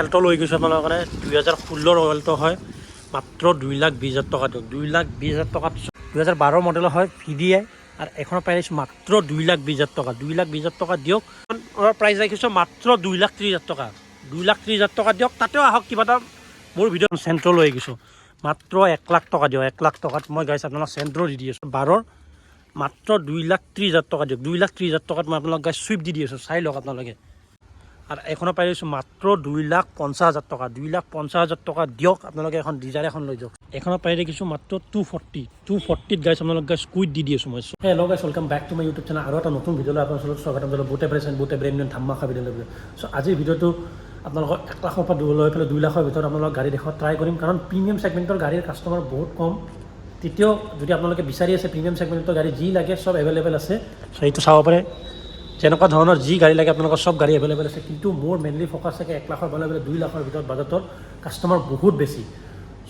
Alto লৈ গৈছোঁ আপোনালোকৰ কাৰণে 2016 এল্টো হয় মাত্ৰ 2,20,000 টকা দিয়ক 2,20,000 টকাত 2012 মডেলৰ হয় VDI আৰু এখনৰ প্ৰাইচ মাত্ৰ 2,20,000 টকা 2,20,000 টকা দিয়ক প্ৰাইচ ৰাখিছোঁ মাত্ৰ 2,30,000 টকা 2,30,000 টকা দিয়ক তাতেও আহক কিবা এটা মোৰ ভিডিঅ' চেণ্ট্ৰ লৈ গৈছোঁ মাত্ৰ 1 লাখ টকা দিয়ক 1 লাখ টকাত মই গাইছ আপোনালোক চেণ্ট্ৰ দি দি আছোঁ 12 মাত্ৰ 2,30,000 টকা দিয়ক 2,30,000 টকাত মই আপোনালোক গাইছ চুইফ্ট দি আছোঁ চাই লওক আপোনালোকে আৰু এখনৰ পাই গৈছোঁ মাত্ৰ 2,50,000 টকা 2,50,000 টকা দিয়ক আপোনালোকে এখন ডিজায়াৰ এখন লৈ যাওক এখনৰ পাই দেখিছোঁ মাত্ৰ 240ত গাইছ আপোনালোক গাইছ কুইট দি আছোঁ মই hello' guys welcome back to my YouTube channel আৰু এটা নতুন ভিডিঅ'লৈ আপোনালোকক স্বাগতম জনালোঁ বহুতে প্ৰেজেণ্ট বহুতে ব্ৰেণ্ড নিউ ধামাকা ভিডিঅ'লৈ চ' আজিৰ ভিডিঅ'টো আপোনালোকক 1 লাখৰ পৰা লৈ পেলাই 2 লাখৰ ভিতৰত আপোনালোক গাড়ী দেখাব ট্ৰাই কৰিম কাৰণ প্ৰিমিয়াম ছেগমেণ্টৰ গাড়ীৰ কাষ্টমাৰ বহুত কম তৃতীয় যদি আপোনালোকে বিচাৰি আছে প্ৰিমিয়াম ছেগমেণ্টৰ গাড়ী যি লাগে চব এভেইলেবল আছে চ' এইটো চাব পাৰে যেনেকুৱা ধৰণৰ যি গাড়ী লাগে আপোনালোকৰ চব গাড়ী এভেইলেবল আছে কিন্তু মোৰ মেইনলি ফ'কাছ থাকে 1 লাখৰ পৰা 2 লাখৰ ভিতৰত বাজেটৰ কাষ্টমাৰ বহুত বেছি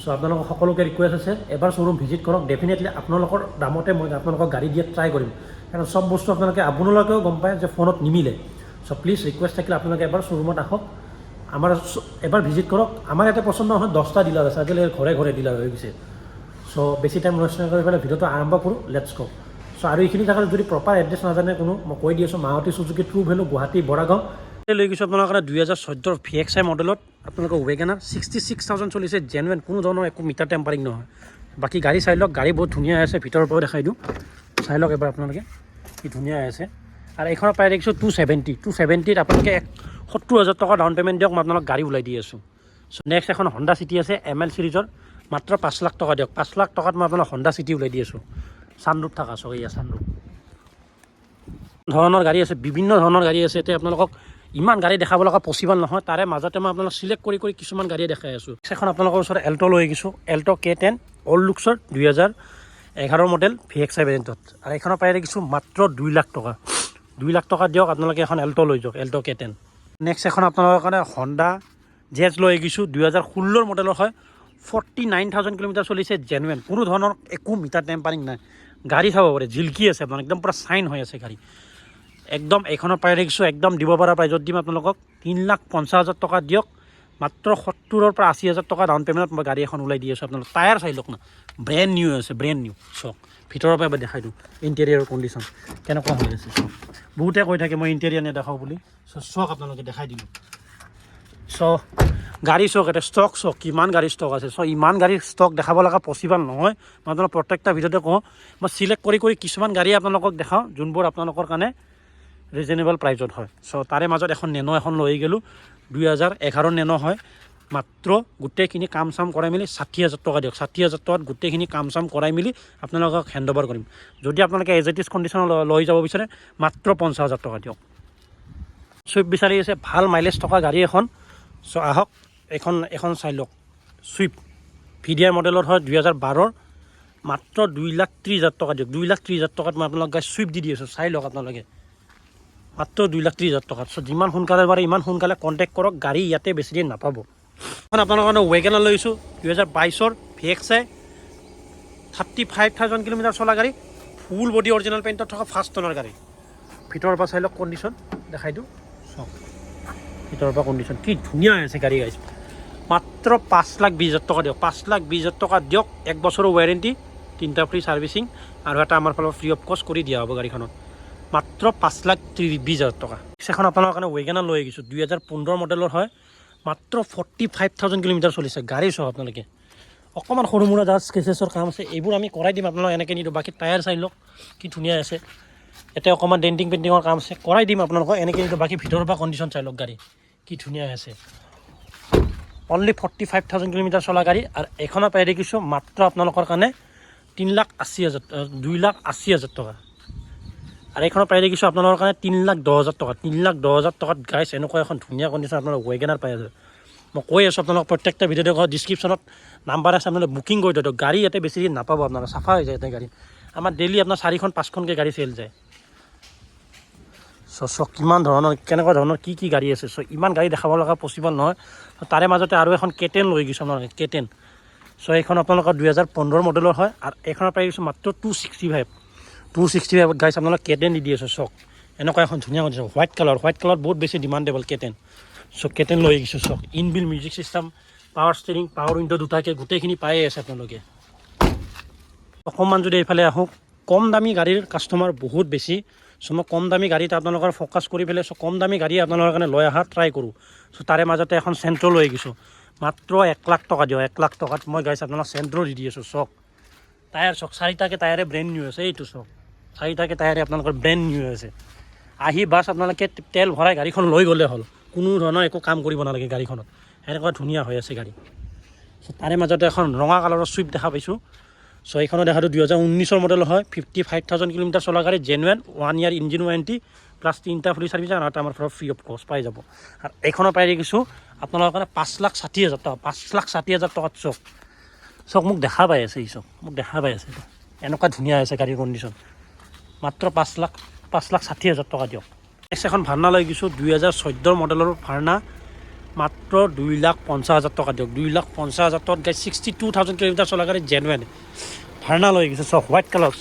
চ' আপোনালোকৰ সকলোকে ৰিকুৱেষ্ট আছে এবাৰ শ্ব'ৰুম ভিজিট কৰক ডেফিনেটলি আপোনালোকৰ দামতে মই আপোনালোকক গাড়ী দিয়াত ট্ৰাই কৰিম কাৰণ চব বস্তু আপোনালোকেও গম পায় যে ফোনত নিমিলে চ' প্লিজ ৰিকুৱেষ্ট থাকিলে আপোনালোকে এবাৰ শ্ব'ৰুমত আহক আমাৰ এবাৰ ভিজিট কৰক আমাৰ ইয়াতে পচন্দ নহয় 10টা ডিলাৰ আছে আজিলৈকে ঘৰে ঘৰে ডিলাৰ হৈ গৈছে চ' বেছি টাইম নষ্ট কৰি পেলাই ভিডিঅ'টো আৰম্ভ কৰোঁ লেটছ গো চ' আৰু এইখিনি জেগাত যদি প্ৰপাৰ এড্ৰেছ নাজানে কোনো মই কৈ দি আছোঁ Maruti Suzuki true value Guwahati Boragaon লৈ গৈছোঁ আপোনালোকৰ কাৰণে 2014 VXI মডেলত আপোনালোকৰ ৱেগনাৰ 66,000 চলিছে জেনুৱেন কোনো ধৰণৰ একো মিটাৰ টেম্পাৰিং নহয় বাকী গাড়ী চাই লওক গাড়ী বহুত ধুনীয়া আছে ভিতৰৰ পৰাও দেখাই দিওঁ চাই লওক এবাৰ আপোনালোকে কি ধুনীয়া আছে আৰু এইখনৰ প্ৰায় দেখিছোঁ 270ত আপোনালোকে 70,000 টকা ডাউন পে'মেণ্ট দিয়ক মই আপোনালোক গাড়ী ওলাই দি আছোঁ চ' নেক্সট এখন হণ্ডা চিটি আছে ML চিৰিজৰ মাত্ৰ 5 লাখ টকা দিয়ক 5 লাখ টকাত মই আপোনালোক হণ্ডা চিটি ওলাই দি আছোঁ চানৰুফ থকা চকীয়া চানৰুফ ধৰণৰ গাড়ী আছে বিভিন্ন ধৰণৰ গাড়ী আছে এতিয়া আপোনালোকক ইমান গাড়ী দেখাব লগা পচিবল নহয় তাৰে মাজতে মই আপোনালোক চিলেক্ট কৰি কিছুমান গাড়ী দেখাই আছোঁ এখন আপোনালোকৰ ওচৰত এল্টো লৈ গৈছোঁ এল্টো K10 অল্ড লুকছৰ 2011 মডেল VXI ভেৰিয়েণ্টত আৰু এইখনৰ পাই দেখিছোঁ মাত্ৰ 2 লাখ টকা 2 লাখ টকা দিয়ক আপোনালোকে এখন এল্টো লৈ যাওক এল্টো K10 নেক্সট এখন আপোনালোকৰ কাৰণে হণ্ডা জেজ লৈ গৈছোঁ 2016 মডেলৰ হয় 49,000 কিলোমিটাৰ চলিছে জেনুৱেন কোনো ধৰণৰ একো মিটাৰ টেম্পাৰিং নাই গাড়ী চাব পাৰে জিলকি আছে আপোনালোক একদম পূৰা চাইন হৈ আছে গাড়ী একদম এইখনৰ পাই দেখিছোঁ একদম দিব পৰা প্ৰাইজত দিম আপোনালোকক 3,50,000 টকা দিয়ক মাত্ৰ 70,000 পৰা 80,000 টকা ডাউন পে'মেণ্টত মই গাড়ী এখন ওলাই দি আছোঁ আপোনালোক টায়াৰ চাই লওক না ব্ৰেণ্ড নিউ আছে ব্ৰেণ্ড নিউ চক ভিতৰৰ পৰা এবাৰ দেখাই দিওঁ ইণ্টেৰিয়ৰ কণ্ডিশ্যন কেনেকুৱা হৈ আছে চক বহুতে কৈ থাকে মই ইণ্টেৰিয়ৰ নেদেখাওঁ বুলি চ' চক আপোনালোকে দেখাই দিলোঁ চ' গাড়ী চক এটা ষ্টক চক কিমান গাড়ী ষ্টক আছে চ' ইমান গাড়ীৰ ষ্টক দেখাব লগা পচিবল নহয় মই আপোনালোক প্ৰত্যেকটা ভিডিঅ'তে কওঁ মই চিলেক্ট কৰি কিছুমান গাড়ী আপোনালোকক দেখাওঁ যোনবোৰ আপোনালোকৰ কাৰণে ৰিজনেবল প্ৰাইজত হয় চ' তাৰে মাজত এখন নেনো এখন লৈ গ'লোঁ 2011 নেনো হয় মাত্ৰ গোটেইখিনি কাম চাম কৰাই মেলি 60,000 টকা দিয়ক 60,000 টকাত গোটেইখিনি কাম চাম কৰাই মেলি আপোনালোকক হেণ্ড অভাৰ কৰিম যদি আপোনালোকে এজ ইট ইজ কণ্ডিশ্যনত লৈ যাব বিচাৰে মাত্ৰ 50,000 টকা দিয়ক চুইফ্ট বিচাৰি আছে ভাল মাইলেজ থকা গাড়ী এখন চ' আহক এখন চাই লওক চুইফ্ট VDI মডেলত হয় 2012 মাত্ৰ 2,30,000 টকা দিয়ক 2,30,000 টকাত মই আপোনালোক গাড়ী চুইফ্ট দি আছোঁ চাই লওক আপোনালোকে মাত্ৰ 2,30,000 টকাত চ' যিমান সোনকালে পাৰে ইমান সোনকালে কণ্টেক্ট কৰক গাড়ী ইয়াতে বেছি দিন নাপাব এখন আপোনালোকৰ কাৰণে ৱেগনাৰ লৈছোঁ 2022 VXI 35,000 কিলোমিটাৰ চলা গাড়ী ফুল বডি অৰিজিনেল পেইণ্টত থকা ফাৰ্ষ্ট অনাৰ গাড়ী ভিতৰৰ পৰা চাই লওক কণ্ডিশ্যন দেখাই দিওঁ চক ভিতৰৰ পৰা কণ্ডিশ্যন কি ধুনীয়া আছে গাড়ী গাইছ মাত্ৰ 5,20,000 টকা দিয়ক 5,20,000 টকা দিয়ক 1 বছৰৰ ৱাৰেণ্টি 3টা ফ্ৰী ছাৰ্ভিচিং আৰু এটা আমাৰ ফালৰ ফ্ৰী অফ কষ্ট কৰি দিয়া হ'ব গাড়ীখনত মাত্ৰ 5,20,000 টকা এখন আপোনালোকৰ কাৰণে ৱেগনাৰ লৈ গৈছোঁ 2015 মডেলৰ হয় মাত্ৰ 45,000 কিলোমিটাৰ চলিছে গাড়ী চক আপোনালোকে অকণমান সৰু মুৰা জাষ্ট স্কেচেছৰ কাম আছে এইবোৰ আমি কৰাই দিম আপোনালোক এনেকৈ নিদিওঁ বাকী টায়াৰ চাই লওক কি ধুনীয়া আছে এতিয়া অকণমান ডেণ্টিং পেইণ্টিঙৰ কাম আছে কৰাই দিম আপোনালোকক এনেকৈ নিদিওঁ বাকী ভিতৰৰ পৰা কণ্ডিশ্যন চাই লওক গাড়ী কি ধুনীয়া আছে অনলি 45,000 কিলোমিটাৰ চলা গাড়ী আৰু এইখনৰ পাই দেখিছোঁ মাত্ৰ আপোনালোকৰ কাৰণে 2,80,000 টকা আৰু এইখনৰ পাই দেখিছোঁ আপোনালোকৰ কাৰণে 3,10,000 টকা 3,10,000 টকাত গাইছ এনেকুৱা এখন ধুনীয়া কণ্ডিশ্যন আপোনালোক ৱেগনাৰ পাই আছে মই কৈ আছোঁ আপোনালোক প্ৰত্যেকটা ভিডিঅ'তে কওঁ ডিছক্ৰিপশ্যনত নাম্বাৰ আছে আপোনালোকে বুকিং কৰি দিয়ক গাড়ী ইয়াতে বেছি দিন নাপাব আপোনালোকে চাফা হৈ যায় ইয়াতে গাড়ী আমাৰ ডেইলি আপোনাৰ 4-5খনকৈ গাড়ী চেল যায় চ' কিমান ধৰণৰ কেনেকুৱা ধৰণৰ কি গাড়ী আছে চ' ইমান গাড়ী দেখাব লগা পচিবল নহয় তাৰে মাজতে আৰু এখন K10 লৈ গৈছোঁ আপোনালোকে K10 চ' এইখন আপোনালোকৰ 2015 মডেলৰ হয় আৰু এইখনৰ পাই গৈছোঁ মাত্ৰ 265 গাইছ আপোনালোক K10 দি আছোঁ চক এনেকুৱা এখন ধুনীয়া কণ্ডিশ্যন হোৱাইট কালাৰ বহুত বেছি ডিমাণ্ডেবল K10 চ' কেটেন লৈ আহিছোঁ চাওক, ইনবিল music system, power steering, power window দুটাকৈ গোটেইখিনি পায়ে আছে আপোনালোকে। অকণমান যদি এইফালে আহোঁ, কম দামী গাড়ীৰ কাষ্টমাৰ বহুত বেছি। চ' মই কম দামী গাড়ীত আপোনালোকৰ ফ'কাছ কৰি পেলাই চ' কম দামী গাড়ী আপোনালোকৰ কাৰণে লৈ অহা ট্ৰাই কৰোঁ। চ' তাৰে মাজতে এখন চেণ্ট্ৰ' লৈ আহিছোঁ, মাত্ৰ 1 লাখ টকা দিয়ক। 1 লাখ টকাত মই গাইছ আপোনালোক চেণ্ট্ৰ' দি আছোঁ। চাওক টায়াৰ চাওক, 4টাকে টায়াৰে ব্ৰেণ্ড নিউ আছে। এইটো চাওক 4টাকে টায়াৰে আপোনালোকৰ ব্ৰেণ্ড নিউ আছে। আহি বাছ আপোনালোকে তেল ভৰাই গাড়ীখন লৈ গ'লে হ'ল, কোনো ধৰণৰ একো কাম কৰিব নালাগে গাড়ীখনত, এনেকুৱা ধুনীয়া হৈ আছে গাড়ী। চ' তাৰে মাজতে এখন ৰঙা কালাৰৰ চুইফ্ট দেখা পাইছোঁ। চ' এইখনো দেখাটো 2019 মডেল হয়, 55,000 কিলোমিটাৰ চলা গাড়ী, জেনুৱেন 1 ইয়াৰ ইঞ্জিন ৱাৰেণ্টি প্লাছ 3টা ফ্ৰী চাৰ্ভিছ আৰু এটা আমাৰ পৰা ফ্ৰী অফ কষ্ট পাই যাব। আৰু এইখনৰ পাই দেখিছোঁ আপোনালোকৰ কাৰণে 5,60,000 টকা, 5,60,000 টকাত। চক মোক দেখা পাই আছে, এই চক মোক দেখা পাই আছে, এনেকুৱা ধুনীয়া আছে গাড়ীৰ কণ্ডিশ্যন, মাত্ৰ 5,60,000 টকা দিয়ক। নেক্সট এখন ভাৰ্না লৈ গৈছোঁ, 2014 মডেলৰ ভাৰ্না, মাত্ৰ 2,50,000 টকা দিয়ক। 2,50,000 টকাত গাড়ী, 62,000 কিলোমিটাৰ চলা গাড়ী, জেনুৱেন ভাৰ্না লৈ গৈছোঁ। চক হোৱাইট কালাৰ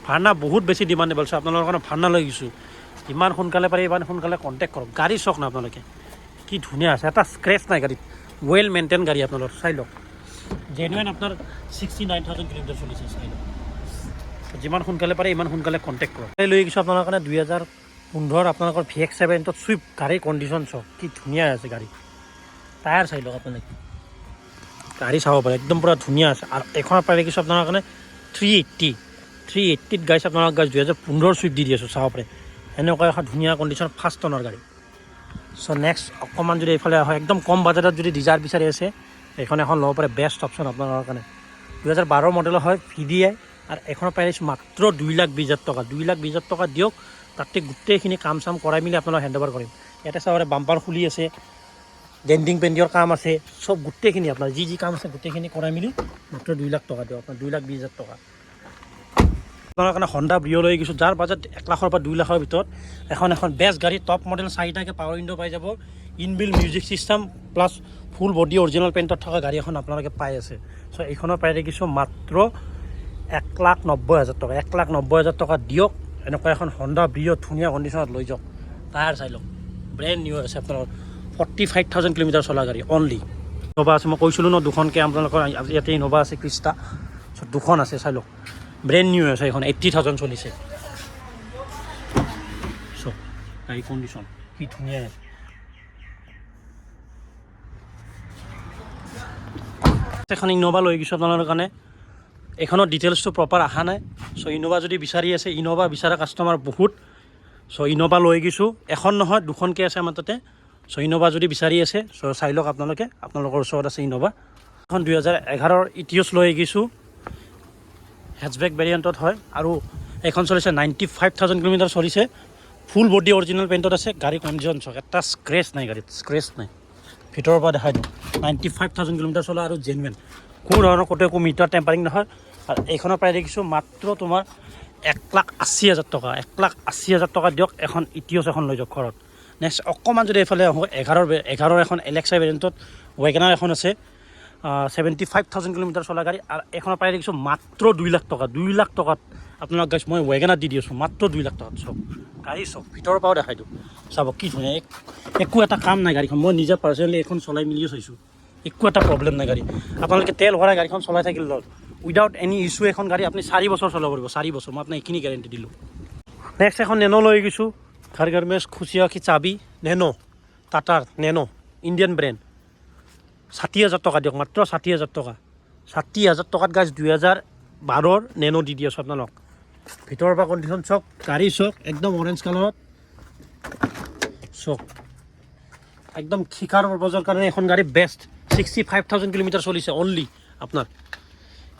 ভাৰ্না বহুত বেছি ডিমাণ্ডেবল। চ' আপোনালোকৰ কাৰণে ভাৰ্না লৈ গৈছোঁ, ইমান সোনকালে পাৰি ইমান সোনকালে কণ্টেক্ট কৰক। গাড়ী চাওক না আপোনালোকে কি ধুনীয়া আছে, এটা স্ক্ৰেচ নাই গাড়ীত, ৱেল মেইনটেইন গাড়ী আপোনালোকৰ। চাই লওক, জেনুৱেন আপোনাৰ 69,000 কিলোমিটাৰ চলিছে, চাই লওক। যিমান সোনকালে পাৰে ইমান সোনকালে কণ্টেক্ট কৰক। লৈ গৈছোঁ আপোনালোকৰ কাৰণে 2015 আপোনালোকৰ VX7 চুইফ্ট গাড়ীৰ কণ্ডিশ্যন চাওক, কি ধুনীয়া আছে গাড়ী। টায়াৰ চাই লওক আপোনালোকে, গাড়ী চাব পাৰে একদম পূৰা ধুনীয়া আছে। আৰু এইখনৰ পাই দেখিছোঁ আপোনাৰ কাৰণে 380ত গাড়ী আপোনালোক গাড়ী 2015 চুইফ্ট দি আছোঁ, চাব পাৰে এনেকুৱা এখন ধুনীয়া কণ্ডিশ্যন, ফাৰ্ষ্ট টনৰ গাড়ী। চ' নেক্সট অকণমান যদি এইফালে হয়, একদম কম বাজেটত যদি ডিজাৰ বিচাৰি আছে, এইখন এখন ল'ব পাৰে, বেষ্ট অপশ্যন আপোনালোকৰ কাৰণে। 2012 মডেলৰ হয়, VDI, আৰু এইখনৰ প্ৰাইচ মাত্ৰ 2,20,000 টকা। 2,20,000 টকা দিয়ক, তাতে গোটেইখিনি কাম চাম কৰাই মেলি আপোনালোক হেণ্ড অভাৰ কৰিম। ইয়াতে চাব পাৰে বাম্পাৰ খুলি আছে, ডেণ্টিং পেণ্টিংৰ কাম আছে, চব গোটেইখিনি আপোনাৰ যি কাম আছে গোটেইখিনি কৰাই মেলি মাত্ৰ 2 লাখ টকা দিয়ক, আপোনাৰ 2,20,000 টকা। আপোনাৰ কাৰণে হণ্ডা ব্ৰিঅ' লৈ গৈছোঁ, যাৰ বাজেট 1 লাখৰ পৰা 2 লাখৰ ভিতৰত এখন বেষ্ট গাড়ী, টপ মডেল, 4টাকে পাৱাৰ উইণ্ডো পাই যাব, inbuilt music system plus full body original পেইণ্টত থকা গাড়ী এখন আপোনালোকে পাই আছে। চ' এইখনৰ পাই দেখিছোঁ মাত্ৰ 1,90,000 টকা। 1,90,000 টকা দিয়ক, এনেকুৱা এখন হণ্ডা ব্ৰিঅ' ধুনীয়া কণ্ডিশ্যনত লৈ যাওক। টায়াৰ চাই লওক, ব্ৰেণ্ড নিউ আছে আপোনালোকৰ, 45,000 কিলোমিটাৰ চলা গাড়ী অনলি। ইন'ভা আছে, মই কৈছিলোঁ ন দুখনকৈ আপোনালোকৰ, ইয়াতে ইন'ভা আছে, ক্ৰিষ্টা, চ' দুখন আছে, চাই লওক ব্ৰেণ্ড নিউ আছে। এইখন 80,000 চলিছে। চ' গাড়ী কণ্ডিশ্যন কি ধুনীয়া আছে। এখন ইন'ভা লৈ গৈছোঁ আপোনালোকৰ কাৰণে, এইখনৰ ডিটেইলছটো প্ৰপাৰ অহা নাই। চ' ইন'ভা যদি বিচাৰি আছে, ইন'ভা বিচৰা কাষ্টমাৰ বহুত। চ' ইন'ভা লৈ গৈছোঁ, এখন নহয় দুখনকৈ আছে আমাৰ তাতে। চ' ইন'ভা যদি বিচাৰি আছে, চ' চাই লওক আপোনালোকে, আপোনালোকৰ ওচৰত আছে ইন'ভা। এখন 2011 ইটিঅছ লৈ গৈছোঁ, হেচবেক ভেৰিয়েণ্টত হয়, আৰু এইখন চলিছে 95,000 কিলোমিটাৰ চলিছে, ফুল বডি অৰিজিনেল পেইণ্টত আছে। গাড়ী কণ্ডিশ্যন চাওক, এটা স্ক্ৰেচ নাই গাড়ীত, স্ক্ৰেচ নাই। ভিতৰৰ পৰা দেখাই দিওঁ, 95,000 কিলোমিটাৰ চলা আৰু জেনুৱেন, কোনো ধৰণৰ ক'তো একো মিটাৰ টেম্পাৰিং নহয়। আৰু এইখনৰ প্ৰায় দেখিছোঁ মাত্ৰ তোমাৰ 1,80,000 টকা। 1,80,000 টকা দিয়ক, এখন ইটিঅছ এখন লৈ যাওক ঘৰত। নেক্সট অকণমান যদি এইফালে আহোঁ, 11 এখন এলেক্সা ভেৰিয়েণ্টত ৱেগনাৰ এখন আছে, 75,000 কিলোমিটাৰ চলা গাড়ী। আৰু এইখনৰ প্ৰায় দেখিছোঁ মাত্ৰ 2 লাখ টকা। 2 লাখ টকাত আপোনাক গাইছ মই ৱেগনাৰ দি আছোঁ, মাত্ৰ 2 লাখ টকাত। চব গাড়ী চব ভিতৰৰ পৰাও দেখাই দিওঁ, চাব কি ধুনীয়া, একো এটা কাম নাই গাড়ীখন। মই নিজে পাৰ্চনেলি এইখন চলাই মেলিও চাইছোঁ, একো এটা প্ৰব্লেম নাই গাড়ী। আপোনালোকে তেল ভৰাই গাড়ীখন চলাই থাকিলে হ'ল, উইদাউট এনি ইছ্যু। এখন গাড়ী আপুনি 4 বছৰ চলাব পাৰিব, 4 বছৰ, মই আপোনাক এইখিনি গেৰেণ্টি দিলোঁ। নেক্সট এখন নেনো লৈ গৈছোঁ, ঘৰ মে খুচিয়া কি চাবি, নেনো, টাটাৰ নেনো, ইণ্ডিয়ান ব্ৰেণ্ড, 60,000 টকা দিয়ক, মাত্ৰ 60,000 টকা। 60,000 টকাত গাইজ 2012 নেনো দি আছোঁ আপোনালোক। ভিতৰৰ পৰা কণ্ডিশ্যন চাওক, গাড়ী চাওক, একদম অৰেঞ্জ কালাৰত চাওক, একদম শিখাৰ পাৰপজৰ কাৰণে এখন গাড়ী বেষ্ট। 65,000 কিলোমিটাৰ চলিছে অনলি আপোনাৰ।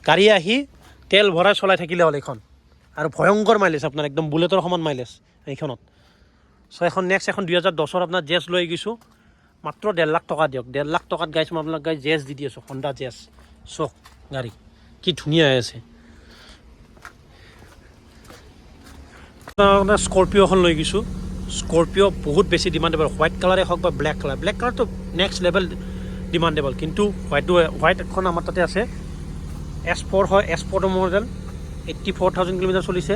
গাড়ী আহি তেল ভৰাই চলাই থাকিলে হ'ল এইখন, আৰু ভয়ংকৰ মাইলেজ আপোনাৰ, একদম বুলেটৰ সমান মাইলেজ এইখনত। চ' এখন নেক্সট এখন 2010 আপোনাৰ জেছ লৈ গৈছোঁ, মাত্ৰ 1.5 লাখ টকা দিয়ক। 1.5 লাখ টকাত গাইছ মই আপোনাক গাড়ী জেছ দি আছোঁ, হণ্ডা জেছ। চক গাড়ী কি ধুনীয়া হৈ আছে। স্কৰপিঅ' এখন লৈ গৈছোঁ, স্কৰপিঅ' বহুত বেছি ডিমাণ্ডেবল, হোৱাইট কালাৰে হওক বা ব্লেক কালাৰ। ব্লেক কালাৰটো নেক্সট লেভেল ডিমাণ্ডেবল, কিন্তু হোৱাইট এখন আমাৰ তাতে আছে। S4 হয়, S4 মডেল, 84,000 কিলোমিটাৰ চলিছে।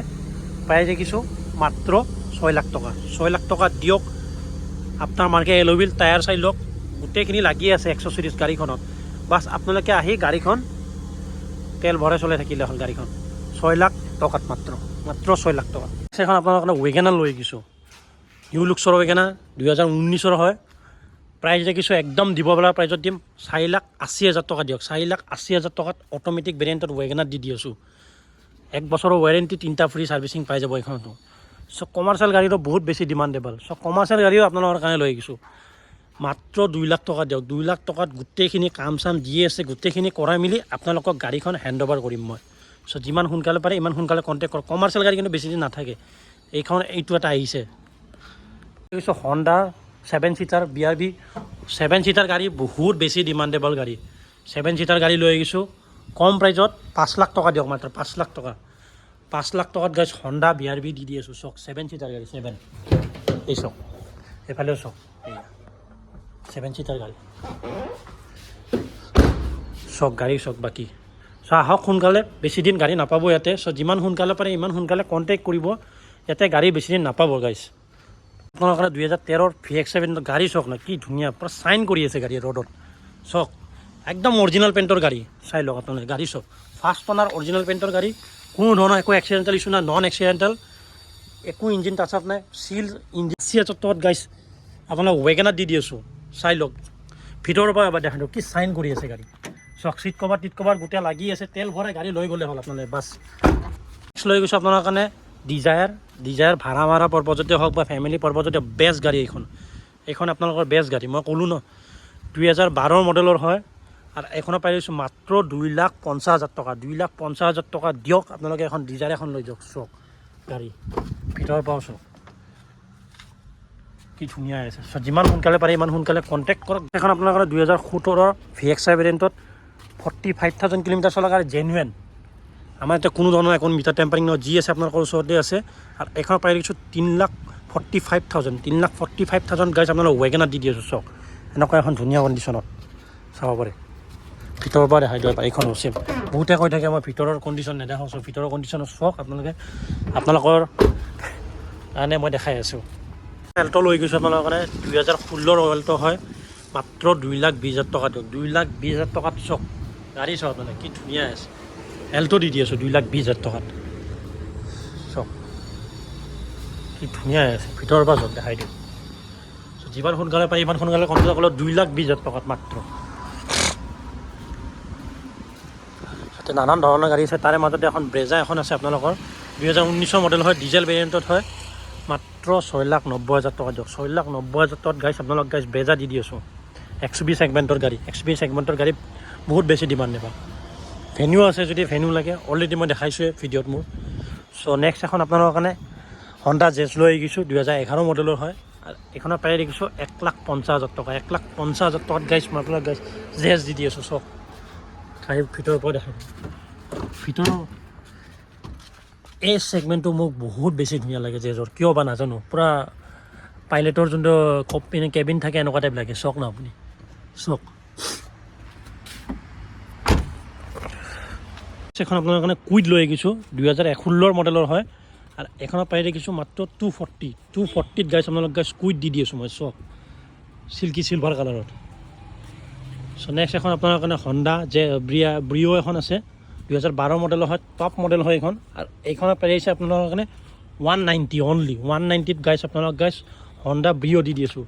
পাই দেখিছোঁ মাত্ৰ 6 লাখ টকা। 6 লাখ টকা দিয়ক, আপনাৰ মাৰ্কে এল'বিল টায়াৰ চাই লওক, গোটেইখিনি লাগি আছে এক্সেসৰিজ গাড়ীখনত। বাছ আপোনালোকে আহি গাড়ীখন তেল ভৰাই চলাই থাকিলে হ'ল। গাড়ীখন 6 লাখ টকাত মাত্ৰ 6 লাখ টকা। সেইখন আপোনালোকৰ কাৰণে ৱেগেনাৰ লৈ গৈছোঁ, নিউ লুক্সৰ ৱেগেনাৰ 2019ৰ হয়। প্ৰাইজ দেখিছোঁ একদম দিব পৰা প্ৰাইজত দিম, 4,80,000 টকা দিয়ক। 4,80,000 টকাত অট'মেটিক ভেৰিয়েণ্টত ৱেগেনাৰ দি আছোঁ। 1 বছৰৰ ৱাৰেণ্টি, 3টা ফ্ৰী ছাৰ্ভিচিং পাই যাব এইখনতো। চ' কমাৰ্চিয়েল গাড়ীটো বহুত বেছি ডিমাণ্ডেবল। চ' কমাৰ্চিয়েল গাড়ীও আপোনালোকৰ কাৰণে লৈ গৈছোঁ, মাত্ৰ 2 লাখ টকা দিয়ক। 2 লাখ টকাত গোটেইখিনি কাম চাম দি আছে, গোটেইখিনি কৰাই মেলি আপোনালোকক গাড়ীখন হেণ্ড অভাৰ কৰিম মই। চ' যিমান সোনকালে পাৰে ইমান সোনকালে কণ্টেক্ট কৰক। কমাৰ্চিয়েল গাড়ী কিন্তু বেছি দিন নাথাকে। এইটো এটা আহিছে হণ্ডা 7 ছিটাৰ BRB 7 ছিটাৰ গাড়ী, বহুত বেছি ডিমাণ্ডেবল গাড়ী। 7 ছিটাৰ গাড়ী লৈ আহিছোঁ কম প্ৰাইজত, 5 লাখ টকা দিয়ক মাত্ৰ, 5 লাখ টকা। 5 লাখ টকাত গাইছ হণ্ডা BRB দি আছোঁ। চাওক 7 ছিটাৰ গাড়ী, 7 এই চাওক, এইফালেও চাওক, 7 ছিটাৰ গাড়ী চাওক, গাড়ী চাওক বাকী। চ' আহক সোনকালে, বেছি দিন গাড়ী নাপাব ইয়াতে। চ' যিমান সোনকালে পাৰে ইমান সোনকালে কণ্টেক্ট কৰিব, ইয়াতে গাড়ী বেছি দিন নাপাব গাইছ। আপোনালোকৰ কাৰণে 2013ৰ VX7 গাড়ী চাওক না, কি ধুনীয়া, পূৰা চাইন কৰি আছে গাড়ী ৰ'দত। চাওক একদম অৰিজিনেল পেণ্টৰ গাড়ী, চাই লওক আপোনালোকে। গাড়ী চাওক ফাৰ্ষ্ট অনাৰ অৰিজিনেল পেণ্টৰ গাড়ী, কোনো ধৰণৰ একো এক্সিডেণ্টেল ইছ্যু নাই, নন এক্সিডেণ্টেল, একো ইঞ্জিন টাচ আপ নাই, চিল ইঞ্জিন। 80,000 টকাত গাইছ আপোনাক ৱেগেনাৰ দি আছোঁ, চাই লওক। ভিতৰৰ পৰা এবাৰ দেখাই দিওঁ, কি চাইন কৰি আছে গাড়ী। চাওক চিট কভাৰ গোটেই লাগি আছে, তেল ভৰাই গাড়ী লৈ গ'লে হ'ল আপোনালোকে বাছ। লৈ গৈছোঁ আপোনাৰ কাৰণে ডিজায়াৰ ভাড়া মাৰা পৰ্পজতে হওক বা ফেমিলি পৰ্পজতে বেষ্ট গাড়ী এইখন আপোনালোকৰ বেষ্ট গাড়ী। মই ক'লোঁ ন 2012 মডেলৰ হয়, আৰু এইখনৰ পাই গৈছোঁ মাত্ৰ 2,50,000 টকা। 2,50,000 টকা দিয়ক আপোনালোকে, এখন ডিজায়াৰ এখন লৈ যাওক। চাওক গাড়ী ভিতৰৰ পৰাও চাওক কি ধুনীয়া আছে। চ' যিমান সোনকালে পাৰে ইমান সোনকালে কণ্টেক্ট কৰক। এখন আপোনালোকৰ 2017ৰ VX5 ভেৰিয়েণ্টত 45,000 কিলোমিটাৰ চলা গাড়ী, জেনুৱেন। আমাৰ এতিয়া কোনো ধৰণৰ একো মিটাৰ টেম্পাৰিং নহয়, যি আছে আপোনালোকৰ ওচৰতে আছে। আৰু এইখন পাই দেখিছোঁ 3,45,000 3,45,000 গাইছ আপোনালোক ৱেগেনাৰ দি আছোঁ। চাওক এনেকুৱা এখন ধুনীয়া কণ্ডিশ্যনত চাব পাৰে। ভিতৰৰ পৰা দেখাই দিব পাৰে, এইখন হৈছে। বহুতে কৈ থাকে মই ভিতৰৰ কণ্ডিশ্যন নেদেখাওঁ। চাওক ভিতৰৰ কণ্ডিশ্যনত চাওক আপোনালোকৰ কাৰণে মই দেখাই আছোঁ। এল্ট' লৈ গৈছোঁ আপোনালোকৰ কাৰণে 2016ৰ এল্ট' হয়, মাত্ৰ 2,20,000 টকা দিয়ক। 2,20,000 টকাত চাওক গাড়ী চাওক আপোনালোকে, কি ধুনীয়া আছে। এল্ট' দি আছোঁ 2,20,000 টকাত। চাওক কি ধুনীয়া আছে, ভিতৰৰ পৰা চাওক দেখাই দিওঁ। যিমান সোনকালে পাৰি ইমান সোনকালে কণ্টেক্ট কৰক। 2,20,000 টকাত মাত্ৰ। তাতে নানান ধৰণৰ গাড়ী আছে, তাৰে মাজতে এখন ব্ৰেজা এখন আছে আপোনালোকৰ 2019ৰ মডেল হয়, ডিজেল ভেৰিয়েণ্টত হয়, মাত্ৰ 6,90,000 টকা দিয়ক। 6,90,000 টকাত গাইছ আপোনালোক গাইছ ব্ৰেজা দি আছোঁ। XUV ছেগমেণ্টৰ গাড়ী বহুত বেছি ডিমাণ্ড নেপায়। ভেনিউ আছে যদি ভেনিউ লাগে, অলৰেডি মই দেখাইছোঁৱে ভিডিঅ'ত মোৰ। চ' নেক্সট এখন আপোনালোকৰ কাৰণে হণ্ডা জেজ লৈ আহিছোঁ, 2011 মডেলৰ হয়, আৰু এইখনৰ প্ৰায় দেখিছোঁ 1,50,000 টকা। 1,50,000 টকাত গাইছ মই আপোনাক গাইছ জেজ দি আছোঁ। চাওক গাড়ীৰ ভিতৰৰ পৰা দেখাই দিওঁ। ভিতৰৰ এই ছেগমেণ্টটো মোক বহুত বেছি ধুনীয়া লাগে জেজৰ, কিয় বা নাজানো। পূৰা পাইলটৰ যোনটো কেবিন থাকে এনেকুৱা টাইপ লাগে। চাওক না আপুনি, চাওক এখন আপোনাৰ কাৰণে কুইড লৈ আহিছোঁ, 2016ৰ মডেলৰ হয়, আৰু এইখনত পাই দেখিছোঁ মাত্ৰ 240ত গাইছ আপোনালোক গাইছ কুইড দি আছোঁ মই। চাওক চিল্কি চিলভাৰ কালাৰত। চ' নেক্সট এখন আপোনাৰ কাৰণে হণ্ডা ব্ৰিঅ' এখন আছে, 2012 মডেলৰ হয়, টপ মডেল হয় এইখন। আৰু এইখনত পাই আহিছে আপোনালোকৰ কাৰণে 190 অনলি। 190ত গাইছ আপোনালোক গাইছ হণ্ডা ব্ৰিঅ' দি আছোঁ,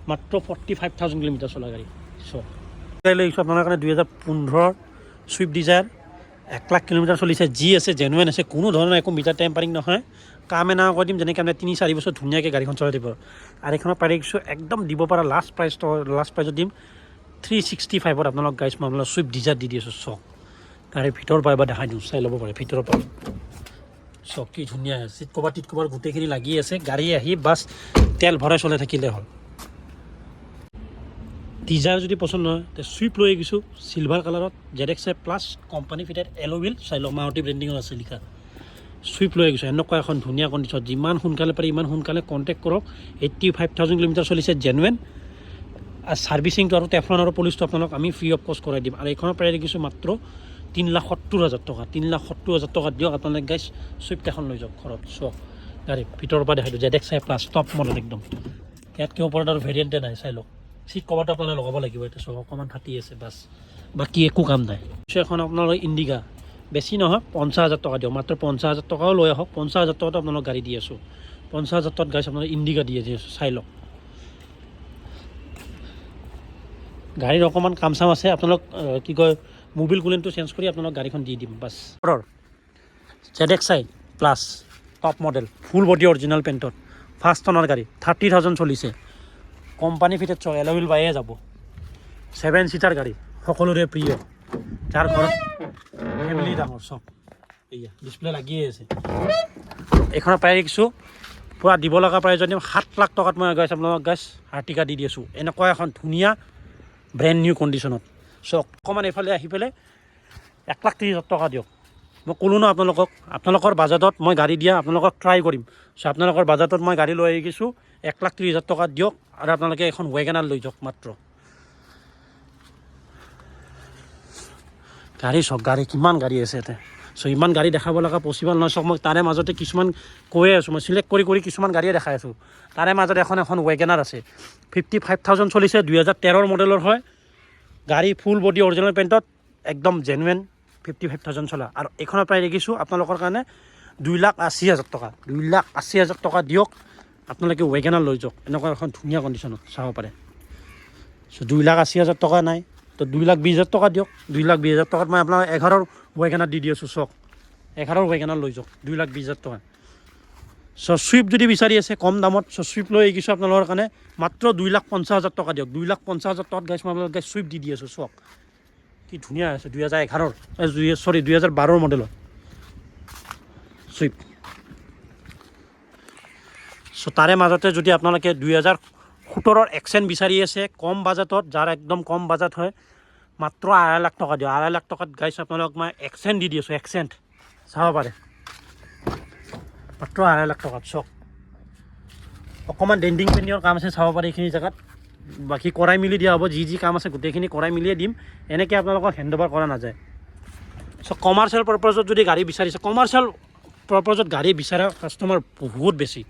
মাত্ৰ 45,000 কিলোমিটাৰ চলা গাড়ী। চাওক লৈ আহিছোঁ আপোনাৰ কাৰণে 2015 ছুইফ্ট ডিজায়াৰ, 1 লাখ কিলোমিটাৰ চলিছে, যি আছে জেনুৱেন আছে, কোনো ধৰণৰ একো মিটাৰ টেম্পাৰিং নহয়। কাম এনা কৰি দিম, যেনেকৈ আমি 3-4 বছৰ ধুনীয়াকৈ গাড়ীখন চলাই দিব। আৰু এইখনত পাই দেখিছোঁ একদম দিব পৰা লাষ্ট প্ৰাইজত দিম 365ত আপোনালোক গাইছ মই আপোনালোক ছুইফ্ট ডিজায়াৰ দি আছোঁ। চাওক গাড়ীৰ ভিতৰৰ পৰা এবাৰ দেখাই দিওঁ, চাই ল'ব পাৰে ভিতৰৰ পৰা। চাওক কি ধুনীয়া চিট কভাৰ গোটেইখিনি লাগি আছে। গাড়ী আহি বাছ তেল ভৰাই চলাই থাকিলে হ'ল। ডিজায়াৰ যদি পচন্দ নহয় তে ছুইফ্ট লৈ আহিছোঁ, চিলভাৰ কালাৰত, ZX5 প্লাছ কোম্পানী ফিটেড এল'বিল, চাই লওক মাৰুতি ব্ৰেণ্ডিঙত আছে লিখা। ছুইফ্ট লৈ আহিছোঁ, এনেকুৱা এখন ধুনীয়া কণ্ডিশ্যন। যিমান সোনকালে পাৰি ইমান সোনকালে কণ্টেক্ট কৰক। 85,000 কিলোমিটাৰ চলিছে, জেনুৱেন। আৰু ছাৰ্ভিচিংটো আৰু টেফলন আৰু পলিচটো আপোনালোক আমি ফ্ৰী অফ কষ্ট কৰাই দিম। আৰু এইখনৰ প্ৰায় দেখিছোঁ মাত্ৰ 3,70,000 টকা। 3,70,000 টকা দিয়ক আপোনালোকে গাইছ ছুইফ্ট এখন লৈ যাওক ঘৰত। চাওক গাড়ী ভিতৰৰ পৰা দেখাই দিওঁ, ZX5 প্লাছ টপ মডেল একদম। ইয়াতকৈ ওপৰত আৰু ভেৰিয়েণ্টে নাই, চাই লওক। চিট কভাৰটো আপোনালোকে লগাব লাগিব, এতিয়া চব অকণমান ফাটি আছে বাছ, বাকী একো কাম নাই। এখন আপোনালোকৰ ইণ্ডিকা বেছি নহয় 50,000 টকা দিয়ক, মাত্ৰ 50,000 টকাও লৈ আহক। 50,000 টকাটো আপোনালোক গাড়ী দি আছোঁ, 50,000 টকাত গাড়ী আপোনালোক ইণ্ডিকা দি আছোঁ, চাই লওক। গাড়ীৰ অকণমান কাম চাম আছে, আপোনালোক কি কয় মোবিল কুলিংটো চেঞ্জ কৰি আপোনালোক গাড়ীখন দি দিম বাছ। ZXi plus top model full body original পেইণ্টত, ফাৰ্ষ্ট অনাৰ গাড়ী, 30,000 চলিছে, কোম্পানী ফিটেড চক, এল'উইল বাইয়ে যাব, 7 চিটাৰ গাড়ী, সকলোৰে প্ৰিয়, যাৰ ঘৰত ফেমিলি ডাঙৰ চব। এয়া ডিছপ্লে লাগিয়ে আছে। এইখনৰ প্ৰায় দেখিছোঁ পূৰা দিব লগা প্ৰায় যদি 7 লাখ টকাত মই গাইছ আপোনালোকক গাইছ আৰ্টিকা দি আছোঁ, এনেকুৱা এখন ধুনীয়া ব্ৰেণ্ড নিউ কণ্ডিশ্যনত। চ' অকণমান এইফালে আহি পেলাই 1,30,000 টকা দিয়ক। মই ক'লোঁ ন আপোনালোকক, আপোনালোকৰ বাজেটত মই গাড়ী দিয়া আপোনালোকক ট্ৰাই কৰিম। চ' আপোনালোকৰ বাজেটত মই গাড়ী লৈ আহি গৈছোঁ, 1,30,000 টকাত দিয়ক আৰু আপোনালোকে এখন ৱেগনাৰ লৈ যাওক মাত্ৰ। গাড়ী চাওক, গাড়ী কিমান গাড়ী আছে ইয়াতে। চ' ইমান গাড়ী দেখাব লগা পচিবল নহয়, চাওক মই তাৰে মাজতে কিছুমান কৈয়ে আছোঁ, মই চিলেক্ট কৰি কিছুমান গাড়ীয়ে দেখাই আছোঁ। তাৰে মাজত এখন ৱেগনাৰ আছে, 55,000 চলিছে, 2013 মডেলৰ হয় গাড়ী, ফুল বডি অৰিজিনেল পেইণ্টত, একদম জেনুৱেন 55,000 চলা। আৰু এইখনৰ প্ৰায় দেখিছোঁ আপোনালোকৰ কাৰণে 2,80,000 টকা, 2,80,000 টকা দিয়ক আপোনালোকে ৱেগনাৰ লৈ যাওক, এনেকুৱা এখন ধুনীয়া কণ্ডিশ্যনত চাব পাৰে। চ' 2,80,000 টকা নাই তো 2,20,000 টকা দিয়ক, 2,20,000 টকাত মই আপোনাৰ 11ৰ ৱেগনাৰ দি আছোঁ, চাওক 11ৰ ৱেগনাৰ লৈ যাওক 2,20,000 টকা। চ' চুইফ্ট যদি বিচাৰি আছে কম দামত, চ' চুইফ্ট লৈ আহিছোঁ আপোনালোকৰ কাৰণে মাত্ৰ 2,50,000 টকা দিয়ক, 2,50,000 টকাত গাইছ মই আপোনালোকে চুইফ্ট দি আছোঁ, চাওক কি ধুনীয়া আছে, 2012 মডেলৰ চুইফ্ট। চ' তাৰে মাজতে যদি আপোনালোকে 2017ৰ এক্সেণ্ট বিচাৰি আছে কম বাজেটত, যাৰ একদম কম বাজেট হয়, মাত্ৰ 2.5 লাখ টকা দিয়ক, 2.5 লাখ টকাত গাইছ আপোনালোকক মই এক্সেণ্ট দি আছোঁ, এক্সেণ্ট চাব পাৰে মাত্ৰ 2.5 লাখ টকাত। চাওক অকণমান ডেণ্টিং পেণ্টিঙৰ কাম আছে, চাব পাৰে এইখিনি জেগাত, বাকী কৰাই মিলি দিয়া হ'ব, যি কাম আছে গোটেইখিনি কৰাই মিলিয়ে দিম, এনেকৈ আপোনালোকক হেণ্ড অভাৰ কৰা নাযায়। চ' কমাৰ্চিয়েল পাৰপাজত যদি গাড়ী বিচাৰিছে, কমাৰ্চিয়েল পাৰপাজত গাড়ী বিচাৰা কাষ্টমাৰ বহুত বেছি,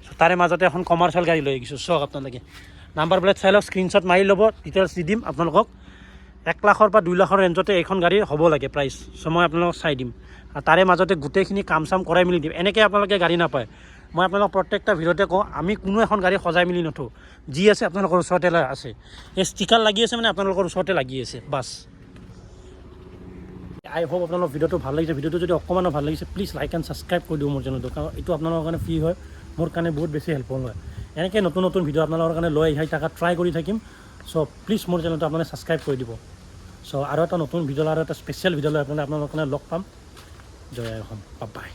চ' তাৰে মাজতে এখন কমাৰ্চিয়েল গাড়ী লৈ আহিছোঁ, চাওক আপোনালোকে নাম্বাৰ প্লেট চাই লওক, স্ক্ৰীণশ্বট মাৰি ল'ব, ডিটেইলছ দি দিম আপোনালোকক। 1 লাখৰ পৰা 2 লাখৰ ৰেঞ্জতে এইখন গাড়ী হ'ব লাগে প্ৰাইচ, চ' মই আপোনালোকক চাই দিম, আৰু তাৰে মাজতে গোটেইখিনি কাম চাম কৰাই মেলি দিম, এনেকৈ আপোনালোকে গাড়ী নাপায়। মই আপোনালোকক প্ৰত্যেকটা ভিডিঅ'তে কওঁ, আমি কোনো এখন গাড়ী সজাই মেলি নথওঁ, যি আছে আপোনালোকৰ ওচৰতে আছে, এই ষ্টিকাৰ লাগি আছে মানে আপোনালোকৰ ওচৰতে লাগি আছে বাছ। আই হোপ আপোনালোকৰ ভিডিঅ'টো ভাল লাগিছে, ভিডিঅ'টো যদি অকণমানো ভাল লাগিছে প্লিজ লাইক এণ্ড ছাবস্ক্ৰাইব কৰি দিওঁ মোৰ চেনেলটো, কাৰণ এইটো আপোনালোকৰ কাৰণে ফ্ৰী হয়, মোৰ কাৰণে বহুত বেছি হেল্পফুল হয়। এনেকৈ নতুন নতুন ভিডিঅ' আপোনালোকৰ কাৰণে লৈ আহি থকা ট্ৰাই কৰি থাকিম, চ' প্লিজ মোৰ চেনেলটো আপোনালোকে ছাবস্ক্ৰাইব কৰি দিব। চ' আৰু এটা নতুন ভিডিঅ' আৰু এটা স্পেচিয়েল ভিডিঅ' লৈ আপোনালোকৰ কাৰণে লগ পাম। জয় আই অসম, বাই।